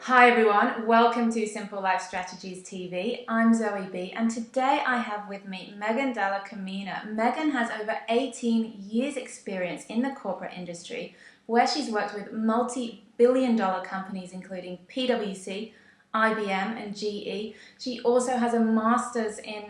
Hi everyone, welcome to Simple Life Strategies TV. I'm Zoe B and today I have with me Megan Dalla-Camina. Megan has over 18 years experience in the corporate industry where she's worked with multi-billion-dollar companies including PwC, IBM and GE. She also has a master's in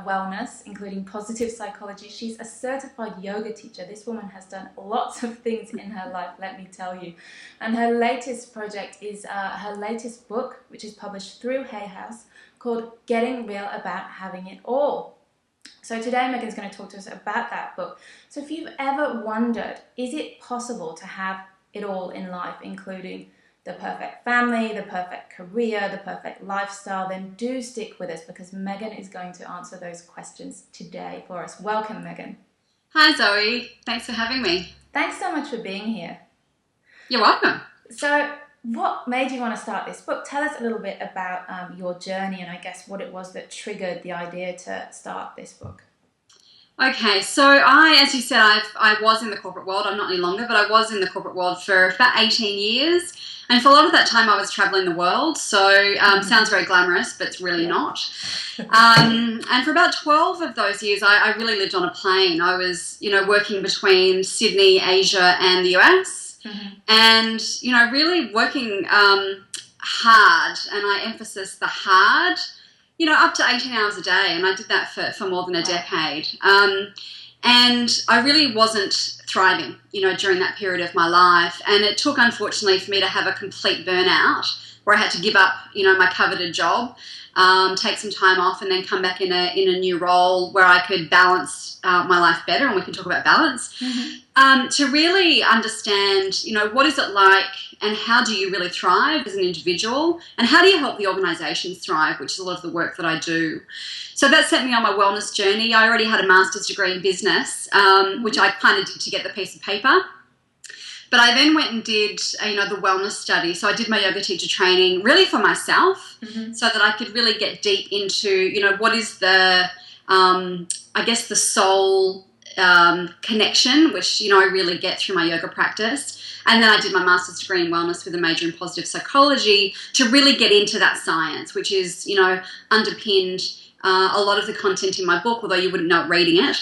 wellness, including positive psychology. She's a certified yoga teacher. This woman has done lots of things in her life, let me tell you. And her latest project is her latest book, which is published through Hay House, called Getting Real About Having It All. So today Megan's going to talk to us about that book. So if you've ever wondered, is it possible to have it all in life, including the perfect family, the perfect career, the perfect lifestyle, then do stick with us because Megan is going to answer those questions today for us. Welcome, Megan. Hi, Zoe. Thanks for having me. Thanks so much for being here. You're welcome. So what made you want to start this book? Tell us a little bit about your journey and I guess what it was that triggered the idea to start this book. Okay, so as you said, I was in the corporate world. I'm not any longer, but I was in the corporate world for about 18 years. And for a lot of that time, I was traveling the world. So sounds very glamorous, but it's really not. And for about 12 of those years, I really lived on a plane. I was, working between Sydney, Asia, and the US. And, really working hard, and I emphasize the hard, up to 18 hours a day, and I did that for more than a decade. And I really wasn't thriving, during that period of my life. And it took, unfortunately, for me to have a complete burnout where I had to give up, my coveted job, take some time off, and then come back in a new role where I could balance my life better, and we can talk about balance, to really understand, what is it like and how do you really thrive as an individual, and how do you help the organisations thrive, which is a lot of the work that I do. So that set me on my wellness journey. I already had a master's degree in business, which I kind of did to get the piece of paper. But I then went and did, the wellness study. So I did my yoga teacher training really for myself so that I could really get deep into, what is the, the soul connection, which, I really get through my yoga practice. And then I did my master's degree in wellness with a major in positive psychology to really get into that science, which is, underpinned a lot of the content in my book, although you wouldn't know it reading it,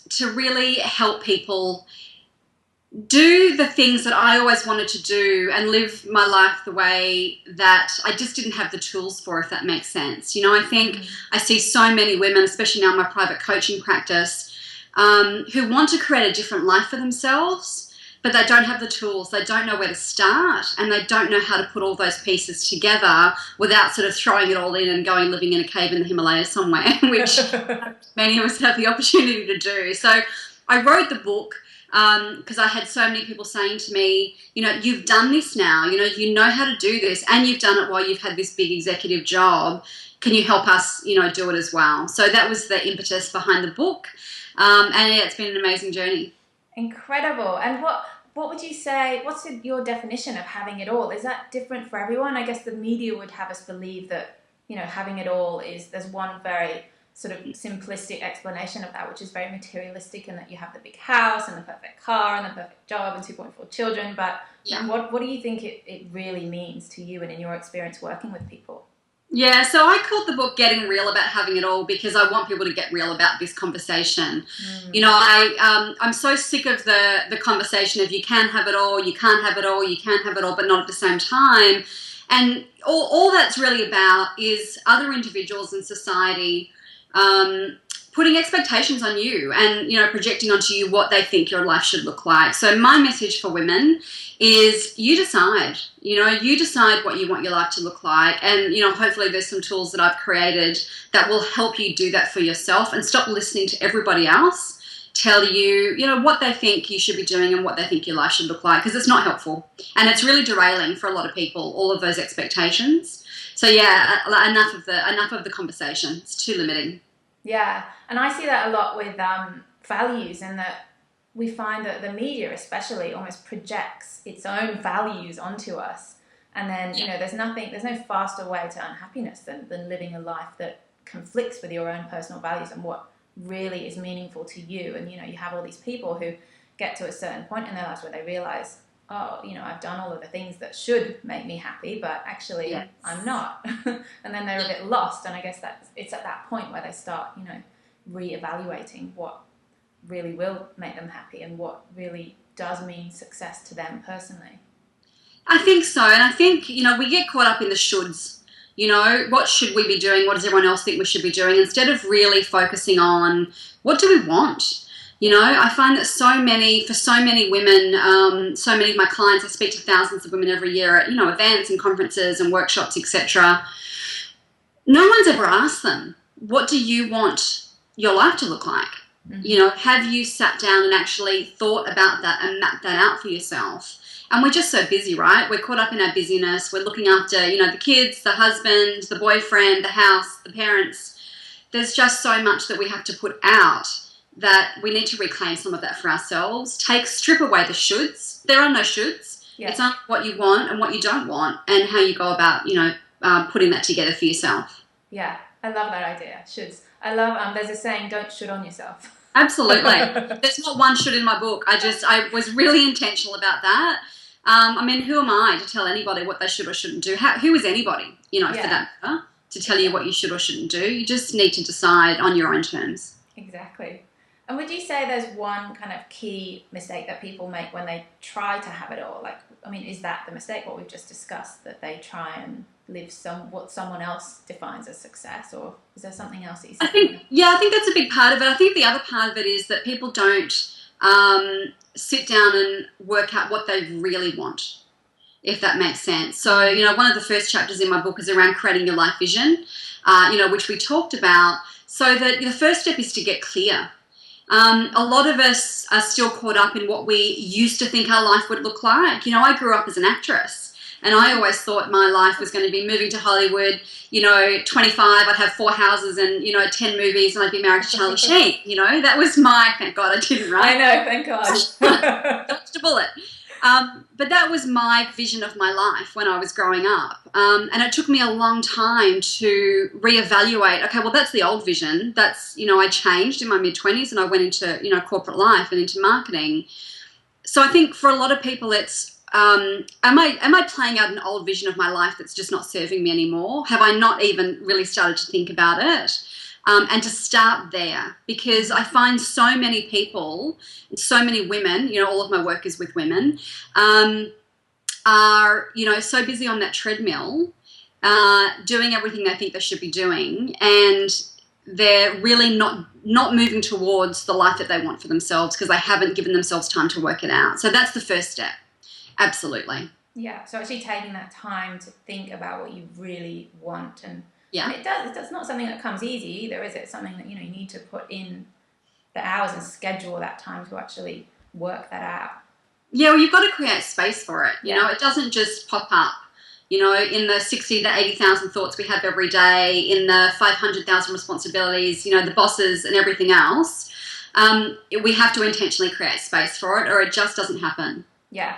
to really help people do the things that I always wanted to do and live my life the way that I just didn't have the tools for, if that makes sense. I think I see so many women, especially now in my private coaching practice, who want to create a different life for themselves, but they don't have the tools, they don't know where to start, and they don't know how to put all those pieces together without sort of throwing it all in and going living in a cave in the Himalayas somewhere, which many of us have the opportunity to do. So I wrote the book because I had so many people saying to me, you've done this now, you know how to do this, and you've done it while you've had this big executive job. Can you help us, do it as well? So that was the impetus behind the book. And yeah, it's been an amazing journey. Incredible. And what would you say, what's your definition of having it all? Is that different for everyone? I guess the media would have us believe that, having it all there's one very sort of simplistic explanation of that, which is very materialistic, and that you have the big house and the perfect car and the perfect job and 2.4 children. But what do you think it really means to you and in your experience working with people? Yeah, so I called the book Getting Real About Having It All because I want people to get real about this conversation. I'm so sick of the conversation of you can have it all, you can't have it all, you can't have it all, but not at the same time. And all that's really about is other individuals in society putting expectations on you and, projecting onto you what they think your life should look like. So my message for women is you decide what you want your life to look like. And, hopefully there's some tools that I've created that will help you do that for yourself and stop listening to everybody else tell you, what they think you should be doing and what they think your life should look like, because it's not helpful. And it's really derailing for a lot of people, all of those expectations. So yeah, enough of the conversation. It's too limiting. Yeah, and I see that a lot with values, and that we find that the media especially almost projects its own values onto us. And then, there's no faster way to unhappiness than living a life that conflicts with your own personal values and what really is meaningful to you. And, you have all these people who get to a certain point in their lives where they realize oh, I've done all of the things that should make me happy, but actually Yes. I'm not. And then they're a bit lost. And I guess it's at that point where they start, reevaluating what really will make them happy and what really does mean success to them personally. I think so. And I think, we get caught up in the shoulds. What should we be doing? What does everyone else think we should be doing? Instead of really focusing on what do we want? I find that for so many women, so many of my clients, I speak to thousands of women every year at, events and conferences and workshops, etc. No one's ever asked them, what do you want your life to look like? Mm-hmm. Have you sat down and actually thought about that and mapped that out for yourself? And we're just so busy, right? We're caught up in our busyness. We're looking after, the kids, the husband, the boyfriend, the house, the parents. There's just so much that we have to put out that we need to reclaim some of that for ourselves. Strip away the shoulds. There are no shoulds. Yeah. It's only what you want and what you don't want and how you go about, putting that together for yourself. Yeah, I love that idea, shoulds. I love, there's a saying, don't should on yourself. Absolutely. There's not one should in my book. I was really intentional about that. Who am I to tell anybody what they should or shouldn't do? Who is anybody, for that matter, to tell you what you should or shouldn't do? You just need to decide on your own terms. Exactly. And would you say there's one kind of key mistake that people make when they try to have it all? Is that the mistake, what we've just discussed, that they try and live what someone else defines as success, or is there something else that you see? I think that's a big part of it. I think the other part of it is that people don't sit down and work out what they really want, if that makes sense. So, one of the first chapters in my book is around creating your life vision, which we talked about. So that the first step is to get clear. A lot of us are still caught up in what we used to think our life would look like. I grew up as an actress, and I always thought my life was going to be moving to Hollywood, 25, I'd have 4 houses and, 10 movies, and I'd be married to Charlie Sheen. That was thank God I didn't, right? I know, thank God. Dodged a bullet. But that was my vision of my life when I was growing up. And it took me a long time to reevaluate, okay, well, that's the old vision. That's, I changed in my mid-20s and I went into, corporate life and into marketing. So I think for a lot of people it's, am I playing out an old vision of my life that's just not serving me anymore? Have I not even really started to think about it? And to start there, because I find so many people, so many women, all of my work is with women, are, so busy on that treadmill, doing everything they think they should be doing, and they're really not moving towards the life that they want for themselves because they haven't given themselves time to work it out. So that's the first step. Absolutely. Yeah, so actually taking that time to think about what you really want, and yeah, and it's not something that comes easy either, is it? It's something that, you need to put in the hours and schedule that time to actually work that out. Yeah, well, you've got to create space for it. It doesn't just pop up. In the 60 to 80,000 thoughts we have every day, in the 500,000 responsibilities, the bosses and everything else, we have to intentionally create space for it, or it just doesn't happen. Yeah.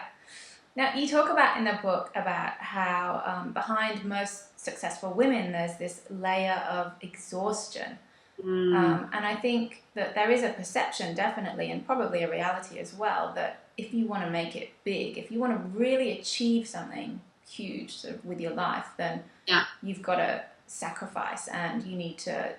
Now, you talk about in the book about how behind most successful women, there's this layer of exhaustion. And I think that there is a perception, definitely, and probably a reality as well, that if you want to make it big, if you want to really achieve something huge sort of with your life, then you've got to sacrifice, and you need to,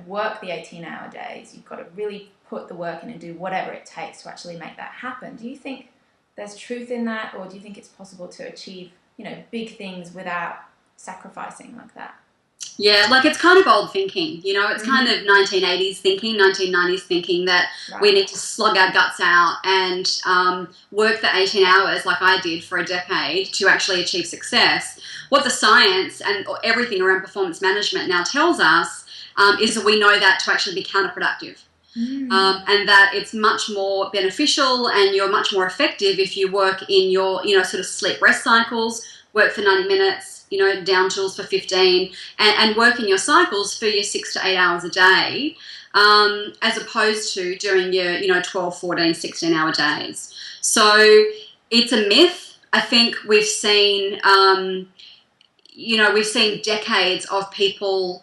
work the 18-hour days. You've got to really put the work in and do whatever it takes to actually make that happen. Do you think there's truth in that, or do you think it's possible to achieve, big things without sacrificing like that? Yeah, it's kind of old thinking, it's kind of 1980s thinking, 1990s thinking that we need to slog our guts out and work the 18 hours like I did for a decade to actually achieve success. What the science and everything around performance management now tells us is that we know that to actually be counterproductive. And that it's much more beneficial and you're much more effective if you work in your, sort of sleep rest cycles, work for 90 minutes, down tools for 15, and work in your cycles for your 6 to 8 hours a day, as opposed to doing your, 12, 14, 16-hour days. So it's a myth. I think we've seen, we've seen decades of people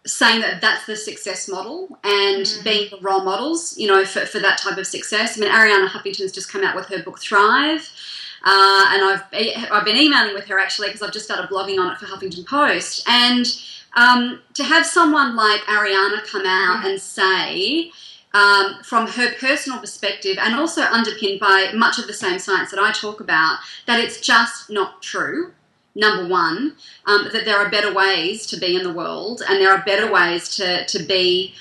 saying that that's the success model and being the role models, for that type of success. I mean, Arianna Huffington's just come out with her book Thrive, and I've been emailing with her actually because I've just started blogging on it for Huffington Post. And to have someone like Arianna come out and say, from her personal perspective and also underpinned by much of the same science that I talk about, that it's just not true. Number one, that there are better ways to be in the world and there are better ways to be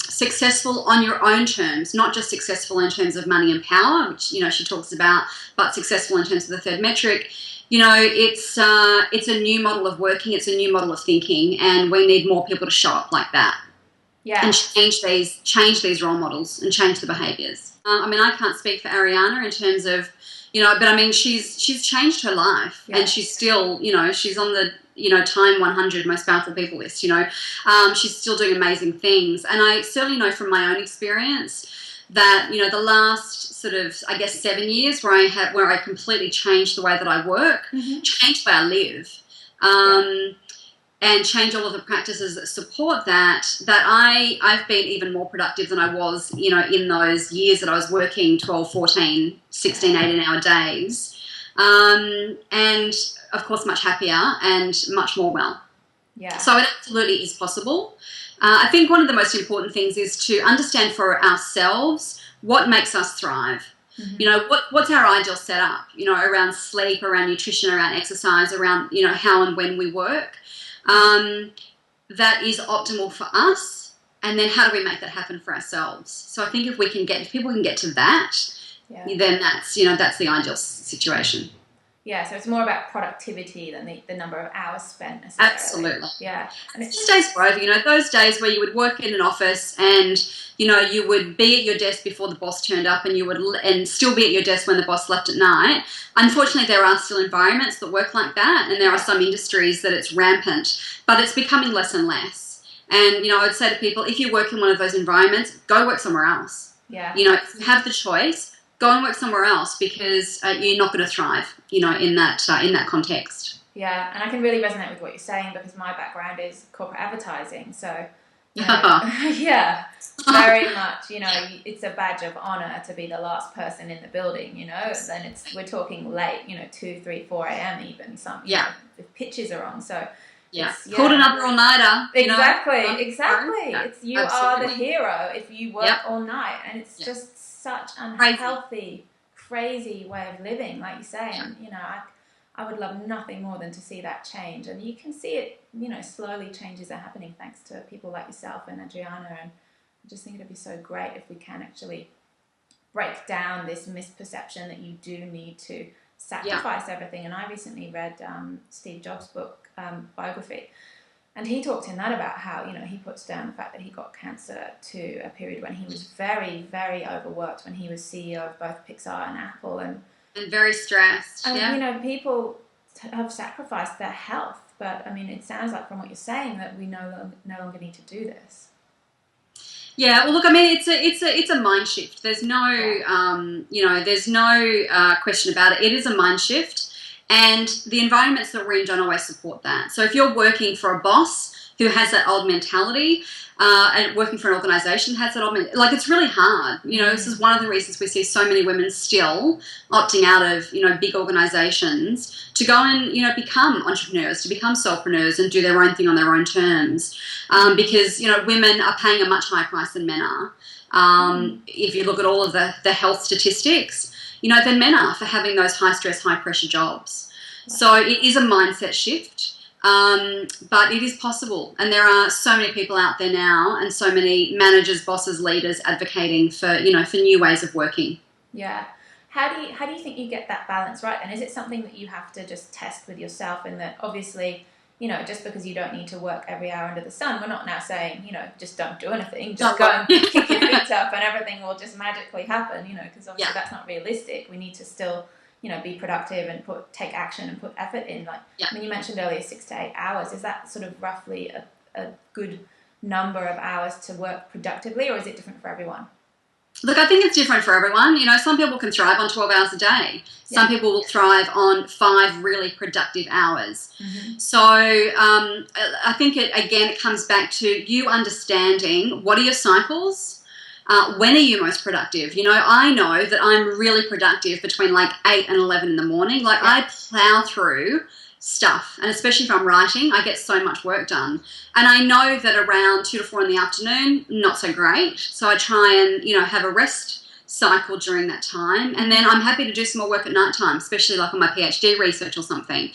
successful on your own terms, not just successful in terms of money and power, which, she talks about, but successful in terms of the third metric. It's a new model of working, it's a new model of thinking, and we need more people to show up like that. Yeah. And change these role models and change the behaviours. I can't speak for Arianna in terms of, but I mean, she's changed her life, and she's still, she's on the, Time 100 most powerful people list. She's still doing amazing things, and I certainly know from my own experience that the last sort of 7 years where I completely changed the way that I work, changed the way I live. And change all of the practices that support that I've been even more productive than I was, in those years that I was working 12, 14, 16, 18-hour days. And, of course, much happier and much more well. Yeah. So it absolutely is possible. I think one of the most important things is to understand for ourselves what makes us thrive. What's our ideal setup, around sleep, around nutrition, around exercise, around, how and when we work. That is optimal for us, and then how do we make that happen for ourselves? So I think if people can get to that, then that's the ideal situation. Yeah, so it's more about productivity than the number of hours spent necessarily. Absolutely. Yeah. And it's days were over, those days where you would work in an office and, you would be at your desk before the boss turned up and still be at your desk when the boss left at night. Unfortunately, there are still environments that work like that, and there are some industries that it's rampant, but it's becoming less and less. And, I would say to people, if you work in one of those environments, go work somewhere else. Yeah. If you have the choice, go and work somewhere else because you're not going to thrive, in that context. Yeah, and I can really resonate with what you're saying because my background is corporate advertising. So, yeah, very much, it's a badge of honor to be the last person in the building, then we're talking late, 2, 3, 4 a.m. even, if pitches are on. So, called another all-nighter. Exactly. Yeah, It's you are the hero if you work all night, and it's just such unhealthy, crazy way of living, like you say. And I would love nothing more than to see that change, and you can see it. Slowly changes are happening thanks to people like yourself and Adriana. And I just think it'd be so great if we can actually break down this misperception that you do need to sacrifice everything. And I recently read Steve Jobs' book, biography, and he talked in that about how, he puts down the fact that he got cancer to a period when he was very, very overworked, when he was CEO of both Pixar and Apple, and very stressed. And, people have sacrificed their health, but, I mean, it sounds like from what you're saying that we no longer need to do this. Yeah, well, look, I mean, it's a mind shift. There's no, there's no question about it. It is a mind shift. And the environments that we're in don't always support that. So if you're working for a boss who has that old mentality, and working for an organisation has that old mentality, it's really hard. This is one of the reasons we see so many women still opting out of, big organisations to go and, become entrepreneurs, to become solopreneurs and do their own thing on their own terms. Because, women are paying a much higher price than men are. If you look at all of the health statistics, than men are for having those high-stress, high-pressure jobs. So it is a mindset shift, but it is possible. And there are so many people out there now and so many managers, bosses, leaders advocating for, for new ways of working. Yeah. How do you think you get that balance right? And is it something that you have to just test with yourself, and that obviously, just because you don't need to work every hour under the sun, we're not now saying, just don't do anything, just go and kick your feet up and everything will just magically happen, because obviously that's not realistic. We need to still, be productive and take action and put effort in. I mean, you mentioned earlier 6 to 8 hours. Is that sort of roughly a good number of hours to work productively, or is it different for everyone? Look, I think it's different for everyone. You know, some people can thrive on 12 hours a day. Some people will thrive on 5 really productive hours. So I think, it comes back to you understanding what are your cycles, when are you most productive. You know, I know that I'm really productive between like 8 and 11 in the morning. Like I plow through stuff, and especially if I'm writing, I get so much work done. And I know that around 2 to 4 in the afternoon, not so great. So I try and, you know, have a rest cycle during that time, and then I'm happy to do some more work at night time, especially like on my PhD research or something.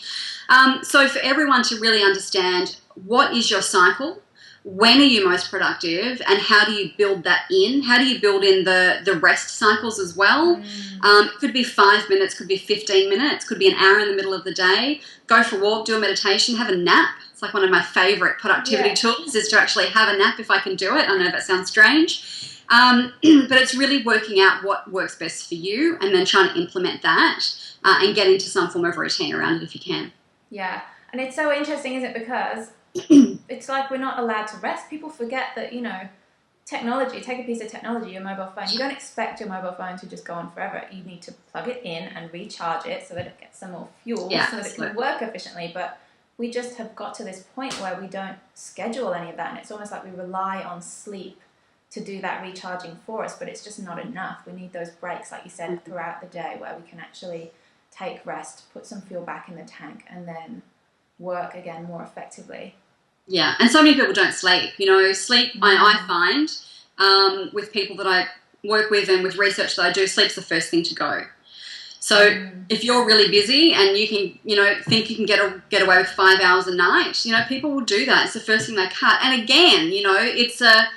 So for everyone to really understand what is your cycle, when are you most productive, and how do you build that in? How do you build in the rest cycles as well? It could be 5 minutes, could be 15 minutes, could be an hour in the middle of the day. Go for a walk, do a meditation, have a nap. It's like one of my favorite productivity tools is to actually have a nap if I can do it. I know that sounds strange. But it's really working out what works best for you and then trying to implement that and get into some form of routine around it if you can. Yeah. And it's so interesting, isn't it? Because it's like we're not allowed to rest. People forget that, you know, technology, take a piece of technology, your mobile phone, you don't expect your mobile phone to just go on forever. You need to plug it in and recharge it so that it gets some more fuel so that it can work efficiently. But we just have got to this point where we don't schedule any of that, and it's almost like we rely on sleep to do that recharging for us, but it's just not enough. We need those breaks, like you said, throughout the day where we can actually take rest, put some fuel back in the tank, and then work again more effectively. Yeah, and so many people don't sleep. You know, sleep, I find, with people that I work with and with research that I do, sleep's the first thing to go. So if you're really busy and you can, you know, think you can get away with 5 hours a night, you know, people will do that. It's the first thing they cut. And again, you know, it's a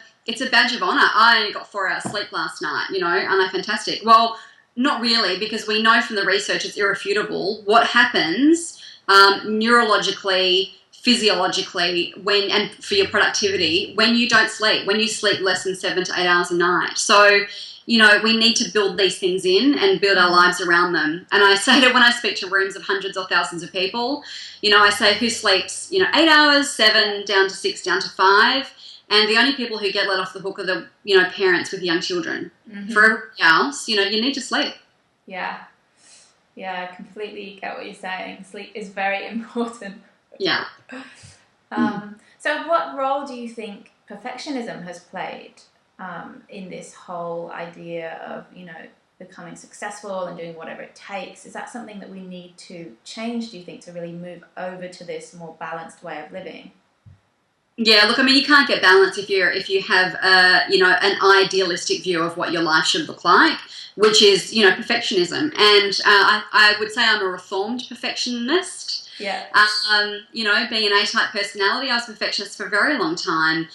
badge of honour. I only got 4 hours sleep last night, you know, aren't I fantastic? Well, not really, because we know from the research it's irrefutable what happens neurologically, physiologically, and for your productivity when you don't sleep, when you sleep less than 7 to 8 hours a night. So, you know, we need to build these things in and build our lives around them. And I say that when I speak to rooms of hundreds or thousands of people, you know, I say who sleeps, you know, 8 hours, 7, down to 6, down to 5. And the only people who get let off the hook are the, you know, parents with young children. For everybody else, you know, you need to sleep. Yeah. Yeah, I completely get what you're saying. Sleep is very important. Yeah. So what role do you think perfectionism has played in this whole idea of, you know, becoming successful and doing whatever it takes? Is that something that we need to change, do you think, to really move over to this more balanced way of living? Yeah, look, I mean, you can't get balance if you have you know, an idealistic view of what your life should look like, which is, you know, perfectionism. And I would say I'm a reformed perfectionist. Yeah. You know, being an A-type personality, I was a perfectionist for a very long time,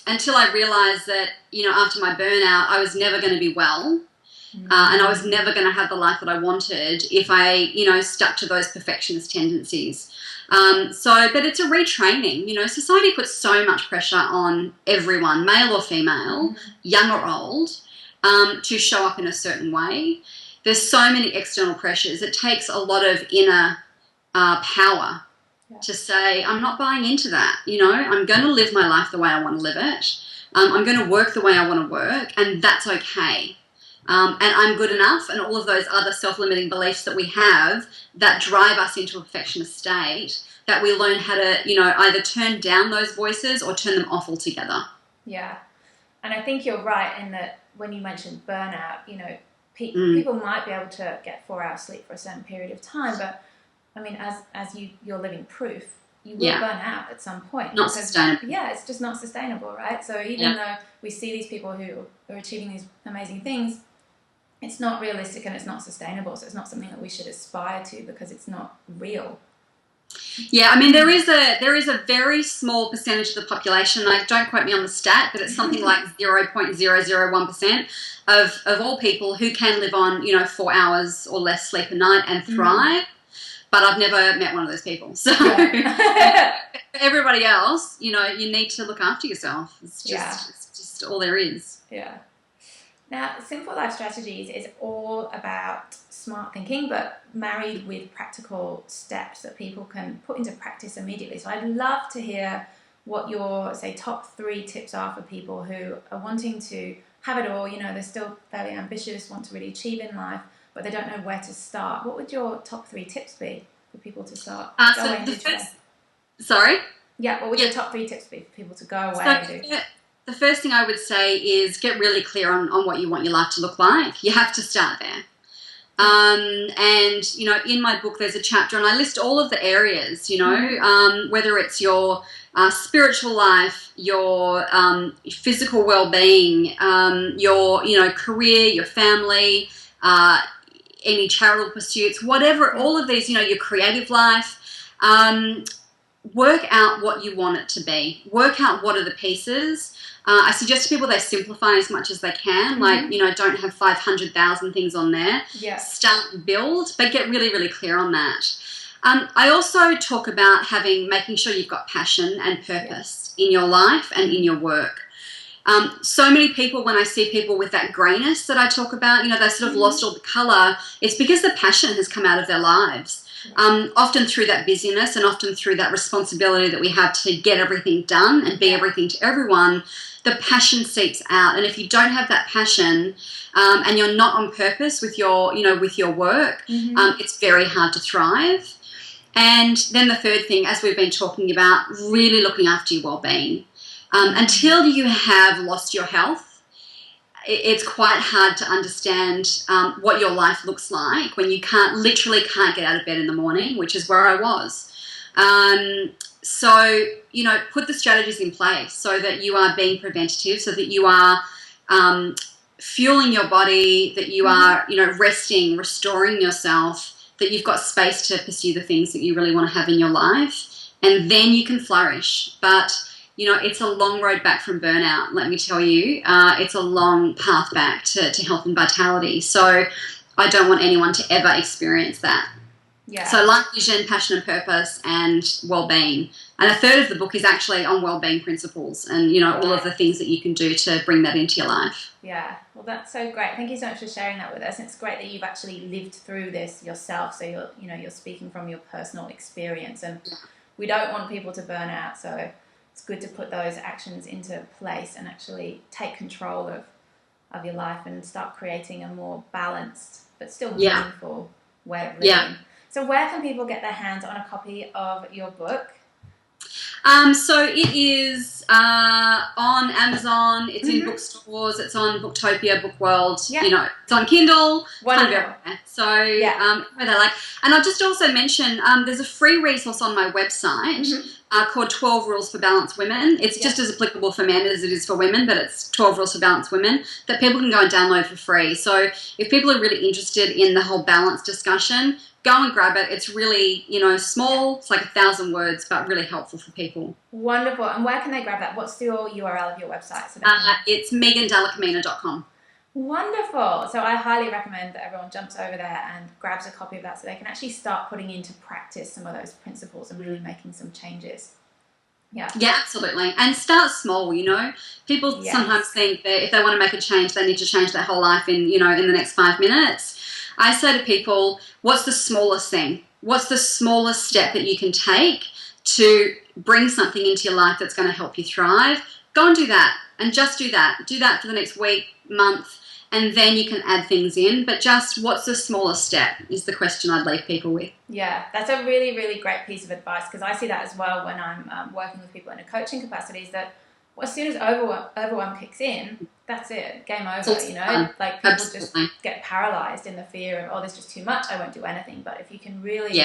until I realised that, you know, after my burnout, I was never going to be well. And I was never going to have the life that I wanted if I, you know, stuck to those perfectionist tendencies. But it's a retraining. You know, society puts so much pressure on everyone, male or female, young or old, to show up in a certain way. There's so many external pressures. It takes a lot of inner power to say, I'm not buying into that. You know, I'm going to live my life the way I want to live it. I'm going to work the way I want to work, and that's okay. And I'm good enough, and all of those other self-limiting beliefs that we have that drive us into a perfectionist state, that we learn how to, you know, either turn down those voices or turn them off altogether. Yeah. And I think you're right in that when you mentioned burnout, you know, people might be able to get 4 hours sleep for a certain period of time, but I mean, as you're living proof, you will burn out at some point. Not sustainable. Yeah, it's just not sustainable, right? So even though we see these people who are achieving these amazing things, it's not realistic and it's not sustainable. So it's not something that we should aspire to because it's not real. Yeah, I mean, there is a very small percentage of the population, like, don't quote me on the stat, but it's something like 0.001% of all people who can live on, you know, 4 hours or less sleep a night and thrive. But I've never met one of those people. So everybody else, you know, you need to look after yourself. It's just all there is. Yeah. Now, Simple Life Strategies is all about smart thinking, but married with practical steps that people can put into practice immediately. So I'd love to hear what your, say, top 3 tips are for people who are wanting to have it all, you know, they're still fairly ambitious, want to really achieve in life, but they don't know where to start. What would your top 3 tips be for people to start going and do today? Sorry? Yeah, what would your top 3 tips be for people to go away and do? The first thing I would say is get really clear on what you want your life to look like. You have to start there. And, you know, in my book there's a chapter and I list all of the areas, you know, whether it's your spiritual life, your physical well-being, your, you know, career, your family, any charitable pursuits, whatever, all of these, you know, your creative life. Work out what you want it to be. Work out what are the pieces. I suggest to people they simplify as much as they can. Like, you know, don't have 500,000 things on there. Yeah. Start and build, but get really, really clear on that. I also talk about making sure you've got passion and purpose in your life and in your work. So many people, when I see people with that greyness that I talk about, you know, they sort of lost all the colour. It's because the passion has come out of their lives. Often through that busyness and often through that responsibility that we have to get everything done and be everything to everyone, the passion seeps out. And if you don't have that passion and you're not on purpose with your, you know, with your work, it's very hard to thrive. And then the third thing, as we've been talking about, really looking after your well-being. Until you have lost your health, it's quite hard to understand what your life looks like when you literally can't get out of bed in the morning, which is where I was. So, you know, put the strategies in place so that you are being preventative, so that you are fueling your body, that you are, you know, resting, restoring yourself, that you've got space to pursue the things that you really want to have in your life, and then you can flourish. But you know, it's a long road back from burnout, let me tell you. It's a long path back to health and vitality. So I don't want anyone to ever experience that. Yeah. So life vision, passion and purpose, and well-being. And a third of the book is actually on well-being principles and, you know, all of the things that you can do to bring that into your life. Yeah, well, that's so great. Thank you so much for sharing that with us. It's great that you've actually lived through this yourself. So you're speaking from your personal experience, and we don't want people to burn out. So it's good to put those actions into place and actually take control of your life and start creating a more balanced but still meaningful way of living. Yeah. So where can people get their hands on a copy of your book? So it is on Amazon, it's in bookstores, it's on Booktopia, Bookworld, you know, it's on Kindle. Wonderful. So where they like. And I'll just also mention there's a free resource on my website called 12 Rules for Balanced Women. It's just as applicable for men as it is for women, but it's 12 Rules for Balanced Women that people can go and download for free. So if people are really interested in the whole balance discussion, go and grab it. It's really, you know, small. It's like 1,000 words, but really helpful for people. Wonderful. And where can they grab that? What's your URL of your website? So it's megandallacamina.com. Wonderful. So I highly recommend that everyone jumps over there and grabs a copy of that so they can actually start putting into practice some of those principles and really making some changes. Yeah. Yeah, absolutely. And start small, you know. People sometimes think that if they want to make a change, they need to change their whole life in the next 5 minutes. I say to people, what's the smallest thing? What's the smallest step that you can take to bring something into your life that's going to help you thrive? Go and do that, and just do that. Do that for the next week, month, and then you can add things in. But just what's the smallest step is the question I'd leave people with. Yeah, that's a really, really great piece of advice, because I see that as well when I'm working with people in a coaching capacity, is that as soon as overwhelm kicks in, that's it, game over, you know? Fun. Like people just get paralyzed in the fear of, oh, there's just too much, I won't do anything. But if you can really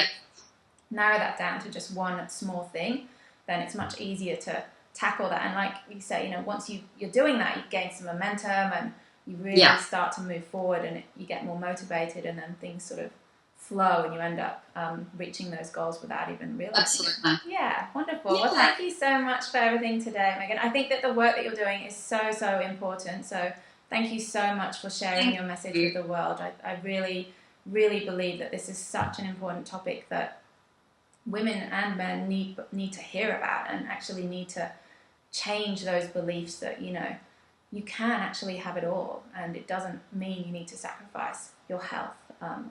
narrow that down to just one small thing, then it's much easier to tackle that. And like you say, you know, once you're doing that, you gain some momentum and you really start to move forward, and you get more motivated, and then things sort of flow and you end up reaching those goals without even realizing Absolutely. it. Yeah, wonderful. Well, thank you so much for everything today, Megan. I think that the work that you're doing is so, so important. So thank you so much for sharing your message with the world. I really, really believe that this is such an important topic that women and men need to hear about, and actually need to change those beliefs that, you know, you can actually have it all, and it doesn't mean you need to sacrifice your health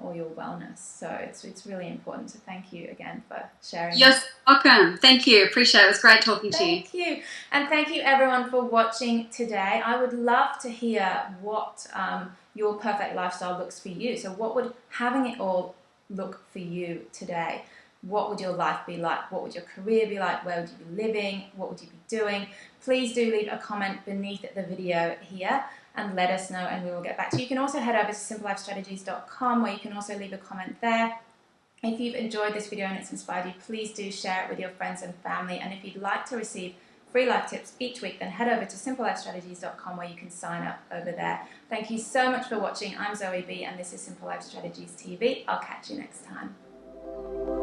or your wellness. So it's really important. So thank you again for sharing. Yes, welcome. Thank you. Appreciate it. It was great talking to you. Thank you. And thank you everyone for watching today. I would love to hear what your perfect lifestyle looks for you. So what would having it all look for you today? What would your life be like? What would your career be like? Where would you be living? What would you be doing? Please do leave a comment beneath the video here and let us know, and we will get back to you. You can also head over to simplelifestrategies.com, where you can also leave a comment there. If you've enjoyed this video and it's inspired you, please do share it with your friends and family. And if you'd like to receive free life tips each week, then head over to simplelifestrategies.com, where you can sign up over there. Thank you so much for watching. I'm Zoe B, and this is Simple Life Strategies TV. I'll catch you next time.